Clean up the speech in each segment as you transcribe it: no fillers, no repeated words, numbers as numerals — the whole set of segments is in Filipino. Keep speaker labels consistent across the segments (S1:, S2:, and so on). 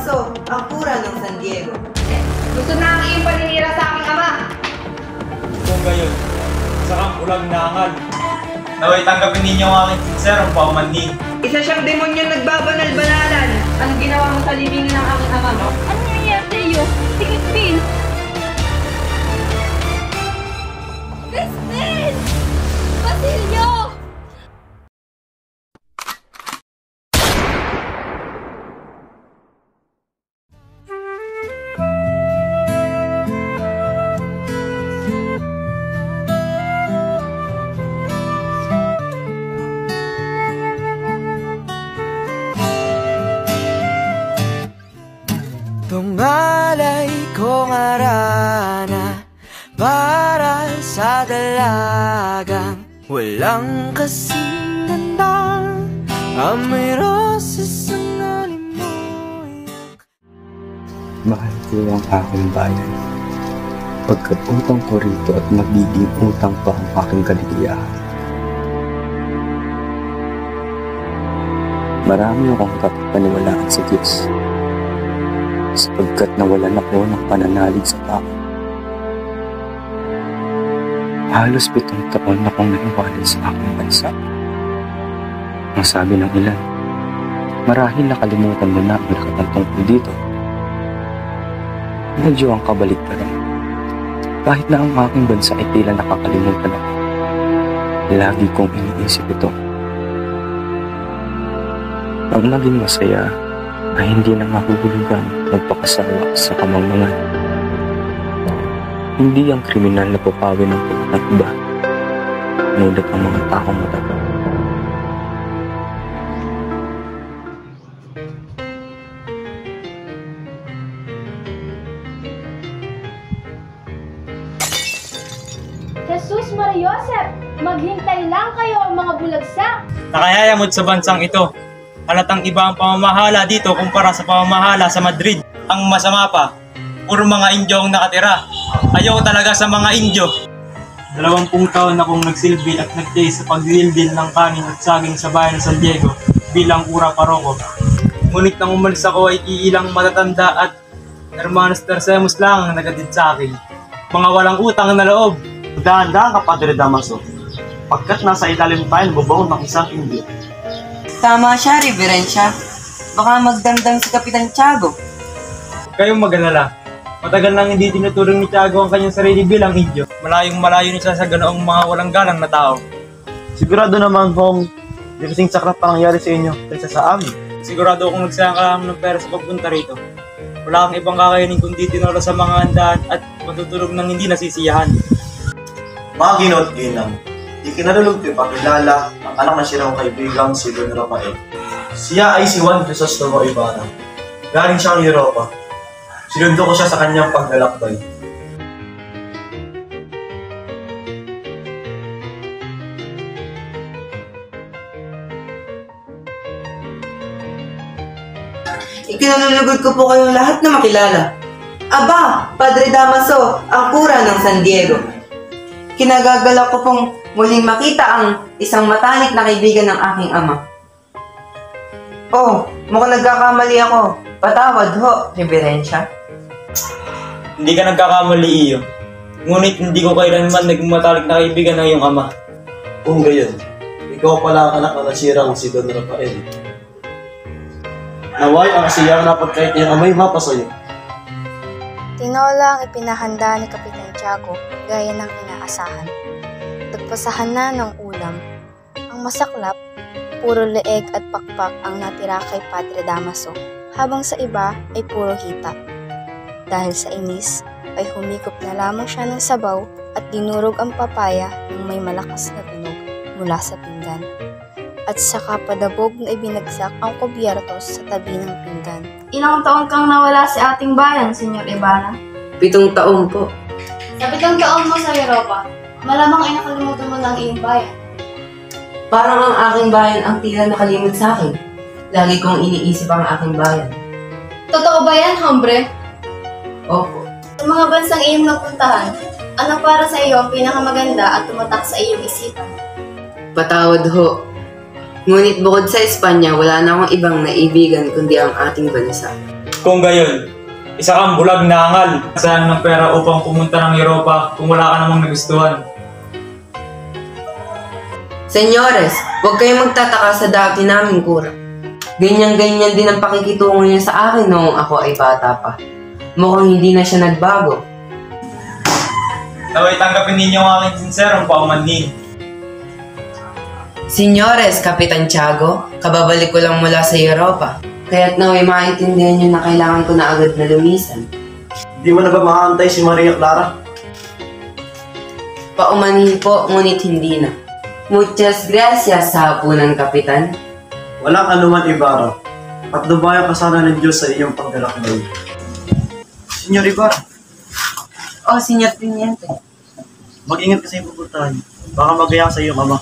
S1: Damaso, ang pura ng San Diego.
S2: Gusto na ang iyong paninira sa aking ama.
S3: Kung gayon, isa kang ulang nangal. Naway tanggapin ninyo ang aking sinserong paumanhin.
S2: Isa siyang demonyo nagbabanal-banalan. Ang ginawa mo sa libingan ng aking ama mo?
S4: Ano nangyayari sa iyo? Sige, Bill! Crispin! Basilio!
S5: Tungalay kong arana para sa dalagang walang kasing ganda. Amoy roses ang alimoy.
S6: Mahal ko ang aking bayan. Pagkat utang ko rito at magiging utang pa ang aking kaligayahan. Marami akong kapaniwalaan sa Diyos, sapagkat nawalan ako ng pananalig sa tao. Halos 7 taon akong naiwanan sa aking bansa. Ang sabi ng ilan, marahil nakalimutan mo na ang lahat ng tungkol dito. Medyo ang kabaliktaran. Kahit na ang aking bansa ay tila nakakalimutan ako, lagi kong iniisip ito. Ang maging masaya ay hindi na mahuhulugan magpakasawa sa kamangmangan. Hindi ang kriminal na papawi ng puwet ng iba, ngunit ang mga taong matapang.
S4: Jesus Maria Joseph, maghintay lang kayo mga bulagsak.
S3: Nakayayamot sa bansang ito. Halatang iba ang pamamahala dito kumpara sa pamamahala sa Madrid. Ang masama pa, puro mga Indyo ang nakatira. Ayaw talaga sa mga Indyo. 20 taon na akong nagsilbi at nagtay sa paglildil ng kanin at saging sa bayan ng San Diego bilang ura paroko. Ngunit nang umalis ako ay iilang matatanda at Hermanos Tercemus lang ang nagatid sa akin. Mga walang utang na loob.
S7: Dahan-dahan ka, Padre Damaso, pagkat nasa ilalim tayo bubaw ng isang Indyo.
S1: Tama siya, Reverencia. Baka magdamdam si Kapitan Tiago.
S3: Kayong mag-alala. Matagal nang hindi tinuturing ni Tiago ang kanyang sarili bilang Indyo. Malayong malayo na siya sa ganoong mga walang galang na tao.
S7: Sigurado naman kung di kasing sakrap pa nangyari sa inyo kaysa sa amin.
S3: Sigurado akong nagsayang ka lang ng pera sa pagpunta rito. Wala kang ibang kakainin kundi tinoro sa mga handaan at matutulog ng hindi nasisiyahan.
S7: Mga gino't ginang, ikinalulog ko ipakilala ang anak na siyang kaibigang si Don Rafael. Siya ay si Juan Crisostomo Ibarra. Galing siyang Europa. Sinundo ko siya sa kanyang paglalakbay.
S1: Ikinalulugod ko po kayong lahat na makilala. Aba, Padre Damaso, ang pura ng San Diego. Kinagagalak ko pong muling makita ang isang matalik na kaibigan ng aking ama. Oh, mukhang nagkakamali ako. Patawad ho, Reverencia.
S3: Hindi ka nagkakamali iyo. Ngunit hindi ko kailanman naging matalik na kaibigan ng iyong ama.
S7: Kung gayon, ikaw pala ang anak na nasirang si Don Rafael. Naway ang kasiyang dapat kahit iyong amay mapasayo.
S8: Tinola ang ipinahanda ni Kapitan Tiago gaya ng inaasahan. Nagpasahan na ng ulam. Ang masaklap, puro leeg at pakpak ang natira kay Padre Damaso, habang sa iba ay puro hita. Dahil sa inis, ay humigop na lamang siya ng sabaw at dinurog ang papaya ng may malakas na tunog mula sa pinggan. At saka padabog na ibinagsak ang kubyertos sa tabi ng pinggan.
S4: Ilang taon kang nawala sa ating bayan, Senyor Ibarra?
S1: 7 taon po.
S4: Sa 7 taon mo sa Europa, malamang ay nakalimutan mo ng iyong bayan.
S1: Parang ang aking bayan ang tila nakalimot sa akin. Lagi kong iniisip ang aking bayan.
S4: Totoo ba yan, hombre?
S1: Opo.
S4: Sa mga bansang iyong napuntahan, ano para sa iyo ang pinakamaganda at tumatak sa iyong isipan?
S1: Patawad ho. Ngunit bukod sa Espanya, wala na akong ibang naibigan kundi ang ating bansa.
S3: Kung gayon, isa kang bulag na angal. Sayang ng pera upang pumunta ng Europa kung wala ka namang nagustuhan.
S1: Senyores, huwag kayong magtataka sa dati naming kura. Ganyan-ganyan din ang pakikitungo niya sa akin noong ako ay bata pa. Mukhang hindi na siya nagbago.
S3: Naway tanggapin ninyo ang aking sinserong paumanhin.
S1: Senyores, Kapitan Tiago, kababalik ko lang mula sa Europa. Kaya't naway maintindihan niyo na kailangan ko na agad na lumisan.
S7: Di mo na ba makaantay si Maria Clara?
S1: Paumanhin po, ngunit hindi na. Muchas gracias sa hapunan, Kapitan.
S7: Walang anuman, Ibarra. At dubayan ka sana ng Diyos sa iyong paglalakbay. Senyor Ibarra,
S1: Oh, Senyor Teniente.
S7: mag-ingat ka sa iyong pupuntahan. Baka magaya sa iyong ama.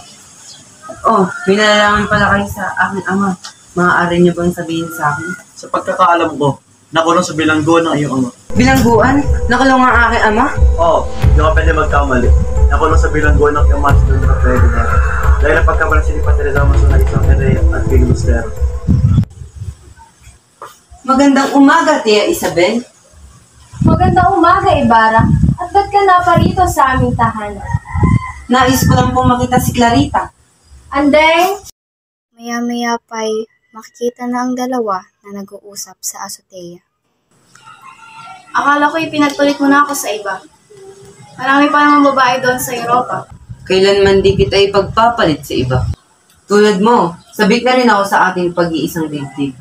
S1: Oh, may nalalaman pala kayo sa aking ama. Maaari niyo bang sabihin sa akin?
S7: Sa pagkakaalam ko, nakulong sa bilanggo ng iyong ama.
S1: Bilangguan? Nakulong ang aking ama?
S7: Oo, hindi ka pwede magkamali. Nakulong sa bilanggo ng iyong mas doon na pwede na. Dahil ang pagkamalang si Padre Damaso na isang ere at pilibustero.
S1: Magandang umaga, Tia Isabel.
S4: Magandang umaga, Ibarra. At ba't ka naparito sa aming tahanan?
S1: Nais ko lang pong makita si Clarita.
S4: Andeng!
S8: Maya-maya pa'y makikita na ang dalawa na nag-uusap sa azotea.
S4: Akala ko'y pinagpalit mo na ako sa iba. Marami pa namang babae doon sa Europa.
S1: Kailanman di kita ipagpapalit sa iba. Tulad mo, sabik na rin ako sa ating pag-iisang dibdib.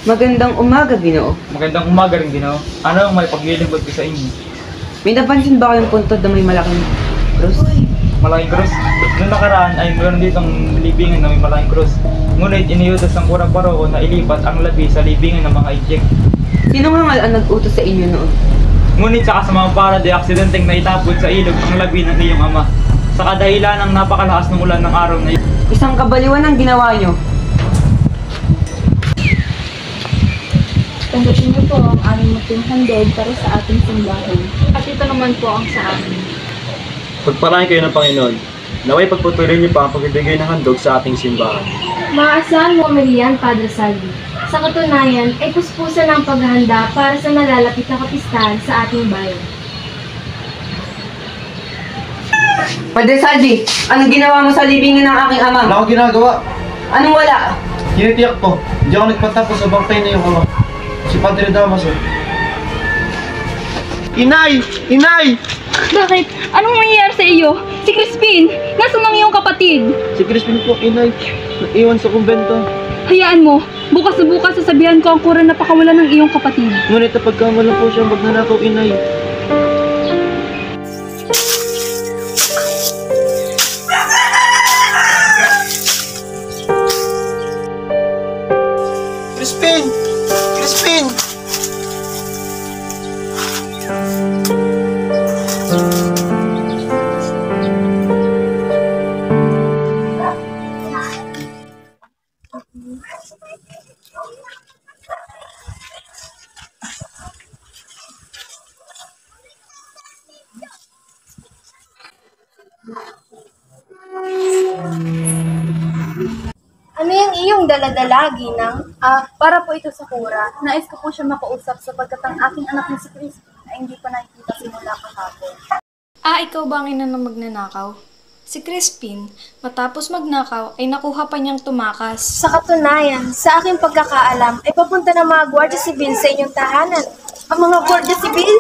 S1: Magandang umaga, Ginoo.
S3: Magandang umaga rin, Ginoo. Ano ang may paglilingkod ko sa inyo?
S1: May napansin ba kayong puntod na may malaking krus?
S3: Malaking krus. Noong nakaraan ay meron ditong libingan na may malaking krus. Ngunit iniutos ng kurang paroko na ilipat ang labi sa libingan ng mga Injek.
S1: Sino nga ang nag-utos sa inyo noon?
S3: Ngunit sa kasamang para di aksidenteng naitapon sa ilog ang labi ng iyong ama. Sa kadahilan ng napakalakas ng ulan ng araw na iyon.
S1: Isang kabaliwan ang ginawa nyo.
S8: Tanggapin niyo po ang aming mating handog para sa ating simbahan. At ito naman po ang sa amin.
S7: Pagpalain kayo ng Panginoon. Naway pagputuloy niyo pa ang pagbibigay ng handog sa ating simbahan.
S4: Maasahan mo, Marian, Padre Salvi. Sa katunayan, ay puspusan ang paghahanda para sa nalalapit na kapistahan sa ating bayan.
S1: Padre Salvi, anong ginawa mo sa libingan ng aking ama?
S7: Wala akong ginagawa.
S1: Anong wala?
S7: Tinitiyak ko. Hindi ako nagpatapos sa bangkay na iyong ama. Si Padre Damaso. Inay! Inay!
S9: Bakit? Anong nangyayari sa iyo? Si Crispin! Nasaan ang iyong kapatid?
S7: Si Crispin po, Inay. Naiwan sa kumbento.
S9: Hayaan mo. Bukas na bukas sasabihan ko ang kura na pakawalan ng iyong kapatid.
S7: Ngunit napagkamalan po siyang magnanakaw, Inay. Crispin! Crispin!
S4: Ano yung iyong daladala, Ginang? Para po ito sa kura. Nais ko po siya makausap sapagkat ang aking anak na si Crispin ay hindi pa nakikita simula kahapon.
S10: Ikaw ba ang ina na magnanakaw? Si Crispin, matapos magnakaw, ay nakuha pa niyang tumakas.
S4: Sa katunayan, sa aking pagkakaalam, ay papunta ng mga Guardia Civil sa inyong tahanan. Ang mga Guardia Civil?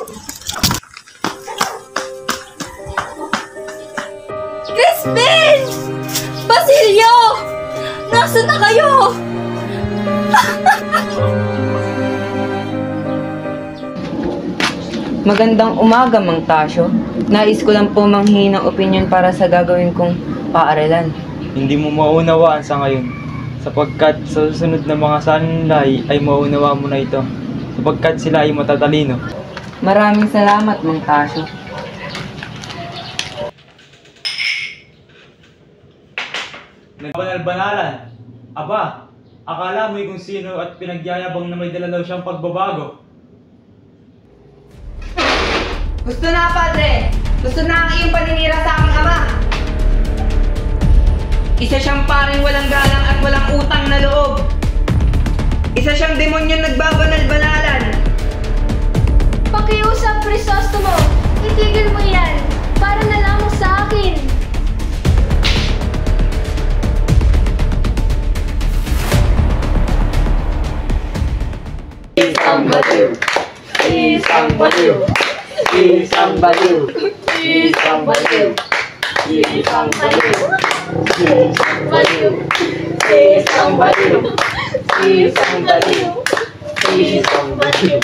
S4: Crispin! Basilio! Nasaan na kayo?
S1: Magandang umaga, Mang Tasyo. Nais ko lang po manghingi ng opinion para sa gagawin kong paaralan.
S3: Hindi mo maunawaan sa ngayon, sapagkat sa susunod na mga sanlay ay maunawa mo na ito, sapagkat sila ay matatalino.
S1: Maraming salamat, Mang Tasyo.
S3: Nagbanal-banalan. Aba, akala mo'y kung sino at pinagyayabang na may dala daw siyang pagbabago.
S2: Gusto na, Padre! Gusto na ang iyong paninira sa aking ama! Isa siyang paring walang galang at walang utang na loob. Isa siyang demonyo nagbabanal-banalan.
S4: Pakiusap, Crisostomo! Itigil mo yan! Para na lang sa akin!
S11: Isang baliw! Isang baliw! Isang baliw! Isang baliw! Isang baliw! Isang baliw! Isang baliw! Isang baliw! Isang baliw!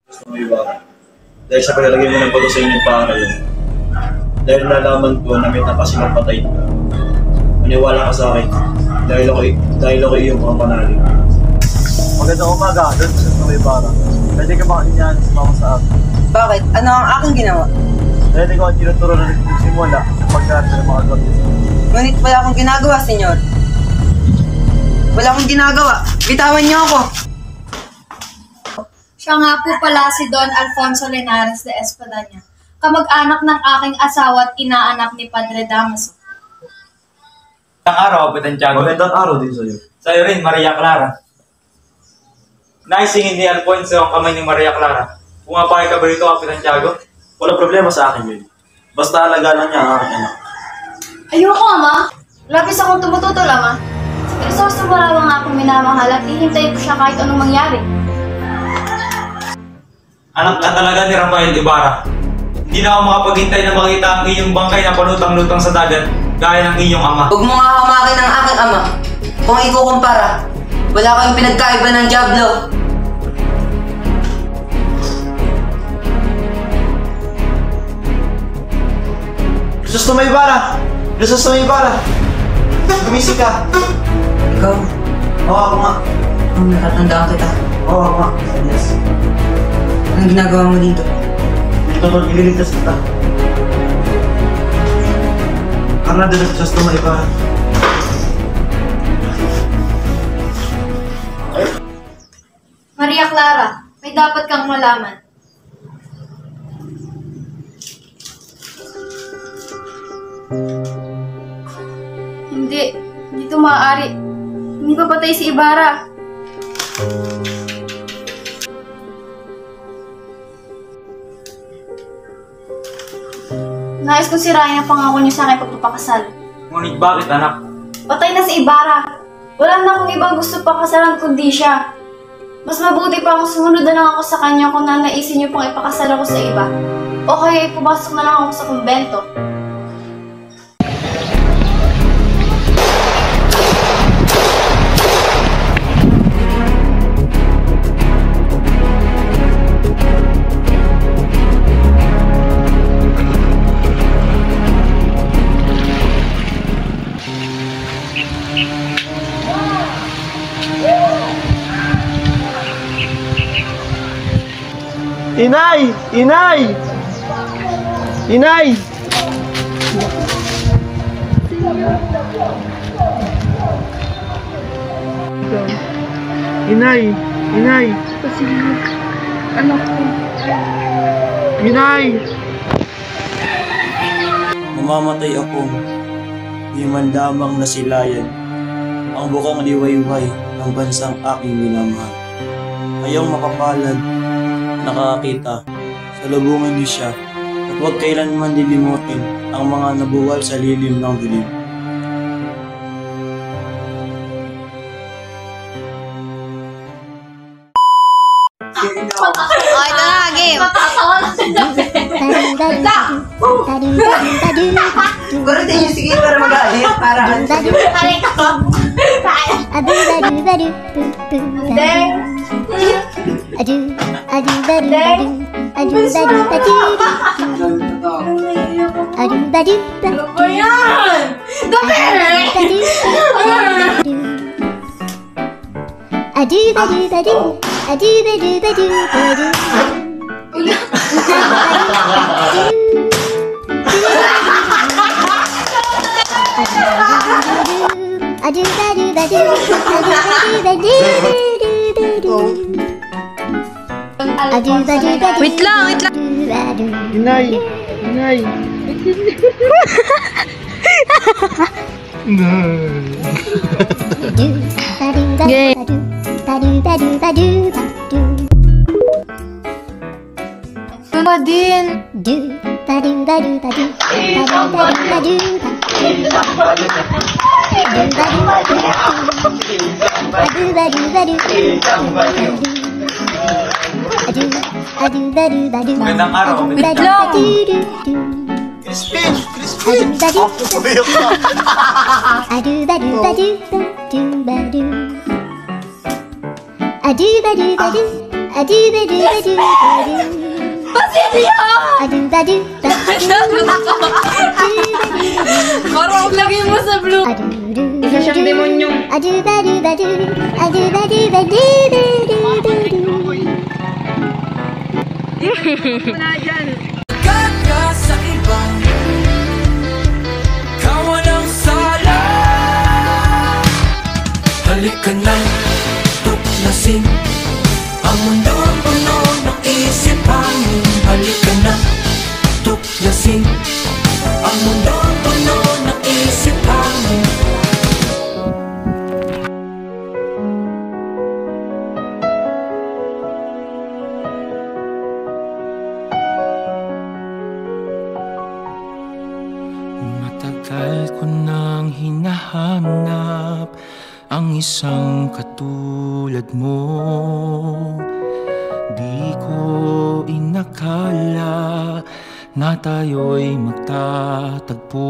S7: Gusto mo iba? Dahil sa paglalagay mo ng bato sa inyong paaralan. Dahil nalaman ko na may nakasilang patay ka. Maniwala ka sa akin. Dahil ako iyong mga panalig.
S12: Magandang umaga, doon sa Nueva Ibarra. Pwede ka baka inyahan sumama sa akin.
S1: Bakit? Ano ang aking ginawa?
S12: Dahil ikaw ang tinuturo na nagsimula sa pagkarito ng mga agwagis.
S1: Ngunit wala akong ginagawa, senyor. Wala akong ginagawa. Bitawan niyo ako.
S4: Siya nga po pala si Don Alfonso Linares de Espadaña, kamag-anak ng aking asawa at inaanak ni Padre Damaso.
S3: Magandang araw, Kapitan Tiago.
S7: Magandang araw din sa'yo.
S3: Sa'yo rin, Maria Clara. Naisingin ni Alfonso ang kamay ni Maria Clara. Pumapakay ka ba rito, Kapitan Tiago?
S7: Walang problema sa akin yun. Basta alaga lang niya ang aking anak.
S4: Ayoko, Ama! Labis akong tumututol, Ama. Si Crisostomo raw ang aking minamahal at hihintayin ko siya kahit anong mangyari.
S3: Anak ka talaga ni Rafael Ibarra. Hindi na ako makapaghintay na makita ang iyong bangkay na palutang-lutang sa dagat gaya ng iyong ama.
S1: Huwag mo nga hamakin ang aking ama. Kung ikukumpara, wala kayong pinagkaiba ng Diablo.
S7: Crisostomo Ibarra! Crisostomo Ibarra! Gumising ka!
S1: Ikaw?
S7: Oo, ako nga.
S1: Natatandaan kita.
S7: Oo, ako nga. Yes.
S1: Anong ginagawa mo dito?
S7: Dito ko, ililigtas kita. Karna din ang Crisostomo Ibarra.
S4: Maria Clara, may dapat kang malaman. Hindi ito maaari. Hindi pa patay si Ibarra. Nais kong sirain ang pangako niyo sa akin pagpapakasal.
S3: Ngunit bakit, anak?
S4: Patay na si Ibarra. Wala na akong ibang gusto pakasalan kundi siya. Mas mabuti pa kung sumunod na lang ako sa kanya kung nanaisin niyo pang ipakasal ako sa iba. O kaya ipapasok na lang ako sa kumbento.
S12: Inay! Inay! Inay! Inay! Inay!
S9: Anak ko.
S12: Inay!
S7: Mamamatay ako. Di man lamang nasilayan ang bukang liwayway ng bansang aking minamahal. Ayaw makapalan, nakakakita sa lubungan niyo siya at huwag kailanman lilimutin ang mga nabuwal sa lilim ng dilim.
S8: Oh, ito na, game.
S1: Gurutin niyo sige para mag-alit. Para
S9: Wait lang, wait lang.
S12: Inay! Inay!
S4: Ano din?
S3: Magandang araw.
S4: Wait lang!
S7: Crispin! Crispin! Umiyak ka!
S4: Parang lagay mo sa blue.
S2: Isa siyang demonyong wala dyan.
S5: Kaka sa iba, kawalang sala. Halika na, tuklasin ang mundo puno ng isipan. Halika na, tuklasin ang mundo puno ng isipan. Matagal ko nang hinahanap ang isang katulad mo. Di ko inakala na tayo'y magtatagpo.